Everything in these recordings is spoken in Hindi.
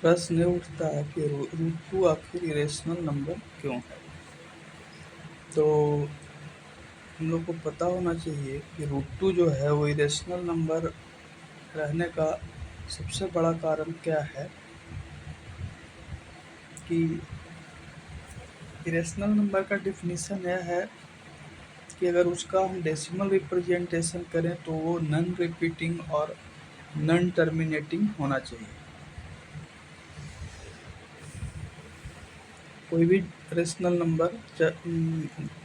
प्रश्न ये उठता है कि रूट टू आखिर इरेशनल नंबर क्यों है। तो हम लोग को पता होना चाहिए कि रूट टू जो है वो इरेशनल नंबर रहने का सबसे बड़ा कारण क्या है कि इरेशनल नंबर का डिफिनीशन यह है कि अगर उसका हम डेसिमल रिप्रेजेंटेशन करें तो वो नॉन रिपीटिंग और नॉन टर्मिनेटिंग होना चाहिए। कोई भी रेशनल नंबर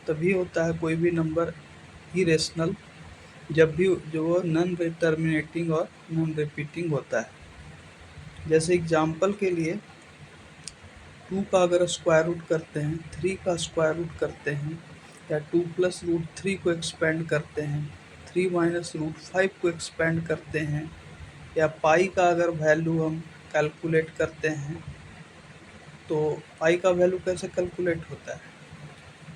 तभी होता है, कोई भी नंबर इरेशनल जब भी जो वो नॉन टर्मिनेटिंग और नॉन रिपीटिंग होता है। जैसे एग्जांपल के लिए 2 का अगर स्क्वायर रूट करते हैं, 3 का स्क्वायर रूट करते हैं, या 2 प्लस रूट 3 को एक्सपेंड करते हैं, 3 माइनस रूट 5 को एक्सपेंड करते हैं, या पाई का अगर वैल्यू हम कैलकुलेट करते हैं तो पाई का वैल्यू कैसे कैलकुलेट होता है।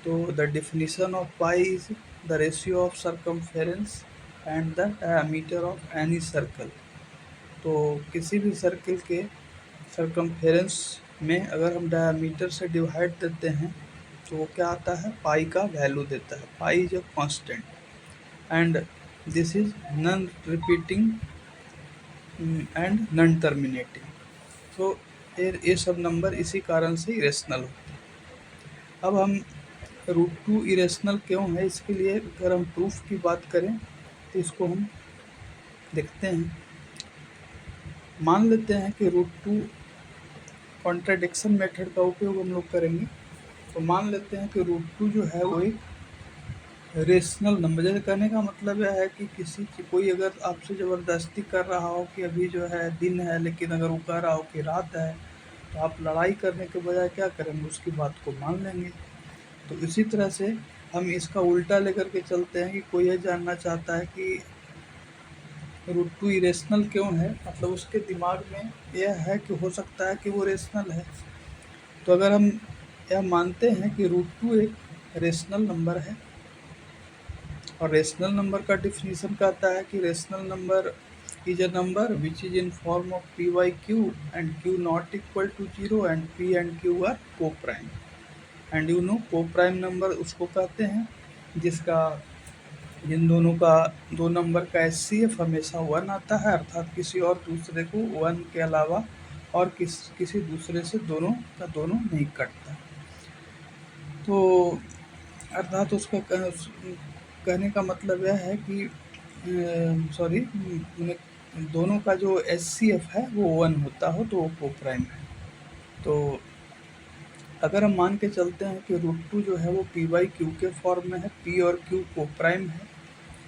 तो the definition of pi is the ratio of circumference and the diameter of any circle. तो किसी भी सर्कल के सर्कमफेरेंस में अगर हम डायमीटर से डिवाइड देते हैं तो वो क्या आता है, पाई का वैल्यू देता है। Pi is a constant and this is non repeating and non terminating. तो ये सब नंबर इसी कारण से इरेशनल होते हैं। अब हम रूट टू इरेशनल क्यों है, इसके लिए अगर हम प्रूफ की बात करें तो इसको हम देखते हैं। मान लेते हैं कि रूट टू कॉन्ट्राडिक्शन मेथड का उपयोग हम लोग करेंगे। तो मान लेते हैं कि रूट टू जो है वो एक रेशनल नंबर, जैसे कहने का मतलब यह है कि कोई अगर आपसे ज़बरदस्ती कर रहा हो कि अभी जो है दिन है, लेकिन अगर वो कह रहा हो कि रात है, तो आप लड़ाई करने के बजाय क्या करेंगे, उसकी बात को मान लेंगे। तो इसी तरह से हम इसका उल्टा लेकर के चलते हैं कि कोई ये जानना चाहता है कि रूट टू इरेशनल क्यों है, मतलब उसके दिमाग में यह है कि हो सकता है कि वो रेशनल है। तो अगर हम यह मानते हैं कि रूट टू एक रेशनल नंबर है, और रेशनल नंबर का डिफिनीशन कहता है कि rational number is a number which is in form of p by q and q not equal to zero and p and q are coprime. And you know coprime number उसको कहते हैं जिसका जिन दोनों का दो नंबर का एचसीएफ हमेशा 1 आता है, अर्थात किसी और दूसरे को 1 के अलावा और किसी दूसरे से दोनों का दोनों नहीं कटता। तो अर्थात उसका कहने का मतलब यह है कि सॉरी, दोनों का जो एचसीएफ है वो 1 होता हो तो वो को प्राइम है। तो अगर हम मान के चलते हैं कि रूट टू जो है वो पी बाई क्यू के फॉर्म में है, पी और क्यू को प्राइम है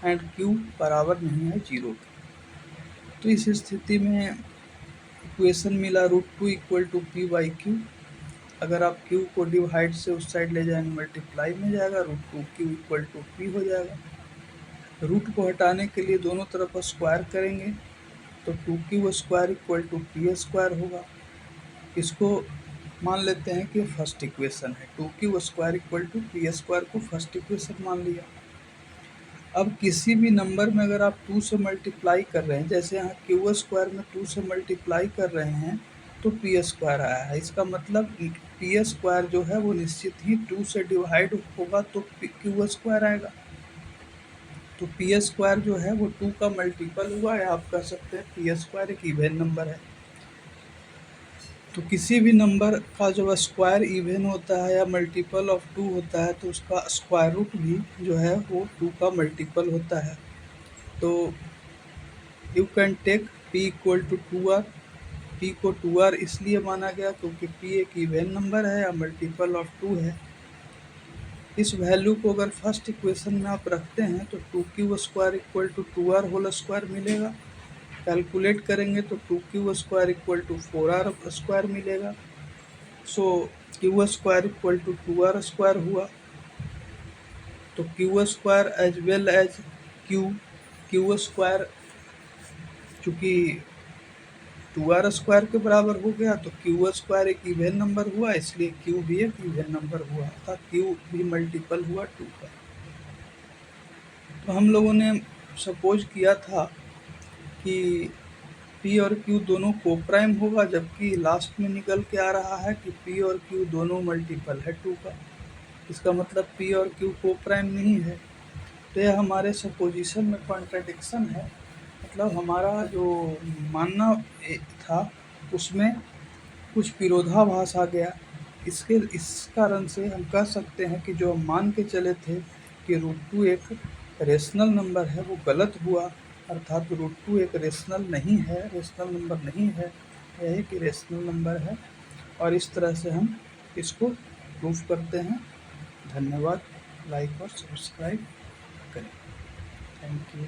एंड क्यू बराबर नहीं है जीरो के, तो इस स्थिति में इक्वेशन मिला root two equal to p by q. अगर आप क्यू को डिवाइड से उस साइड ले जाएंगे मल्टीप्लाई में जाएगा, root two q equal to p हो जाएगा। रूट को हटाने के लिए दोनों तरफ स्क्वायर करेंगे तो two q square equal to p square होगा। इसको मान लेते हैं कि फर्स्ट इक्वेशन है, two q square equal to p square को फर्स्ट इक्वेशन मान लिया। अब किसी भी नंबर में अगर आप 2 से मल्टीप्लाई कर रहे हैं, जैसे यहाँ क्यू स्क्वायर में 2 से मल्टीप्लाई कर रहे हैं तो पी स्क्वायर आया है, इसका मतलब पी स्क्वायर जो है वो निश्चित ही 2 से डिवाइड होगा तो क्यू स्क्वायर आएगा। तो पी स्क्वायर जो है वो 2 का मल्टीपल हुआ, या आप कह सकते हैं पी स्क्वायर एक इवन नंबर है। तो किसी भी नंबर का जब स्क्वायर इवन होता है या मल्टीपल ऑफ 2 होता है तो उसका स्क्वायर रूट भी जो है वो 2 का मल्टीपल होता है। तो you can take p equal to 2r। p को 2r इसलिए माना गया क्योंकि p एक इवन नंबर है या मल्टीपल ऑफ 2 है। इस वैल्यू को अगर फर्स्ट इक्वेशन में आप रखते हैं तो 2q square equal to 2r whole square मिलेगा। कैलकुलेट करेंगे तो 2q square equal to 4r square मिलेगा। So q square equal to 2r square हुआ। तो q square as well as q square चूँकि 2r स्क्वायर के बराबर हो गया तो क्यू स्क्वायर एक इवन नंबर हुआ, इसलिए क्यू भी एक इवन नंबर हुआ, अर्थात क्यू भी मल्टीपल हुआ 2 का। तो हम लोगों ने सपोज किया था कि p P और Q दोनों कोप्राइम होगा, जबकि लास्ट में निकल के आ रहा है कि P और Q दोनों मल्टीपल है 2 का। इसका मतलब P और Q कोप्राइम नहीं है। तो यह हमारे सपोजिशन में कॉन्ट्रडिक्शन है, मतलब हमारा जो मानना था उसमें कुछ विरोधाभास आ गया। इस कारण से हम कह सकते हैं कि जो हम मान के चले थे कि √2 एक रेशनल नंबर है, वो गलत हुआ। अर्थात √2 एक रेशनल नहीं है, रेशनल नंबर नहीं है, यह एक इरेशनल नंबर है। और इस तरह से हम इसको प्रूफ करते हैं। धन्यवाद। लाइक और सब्सक्राइब करें। Thank you.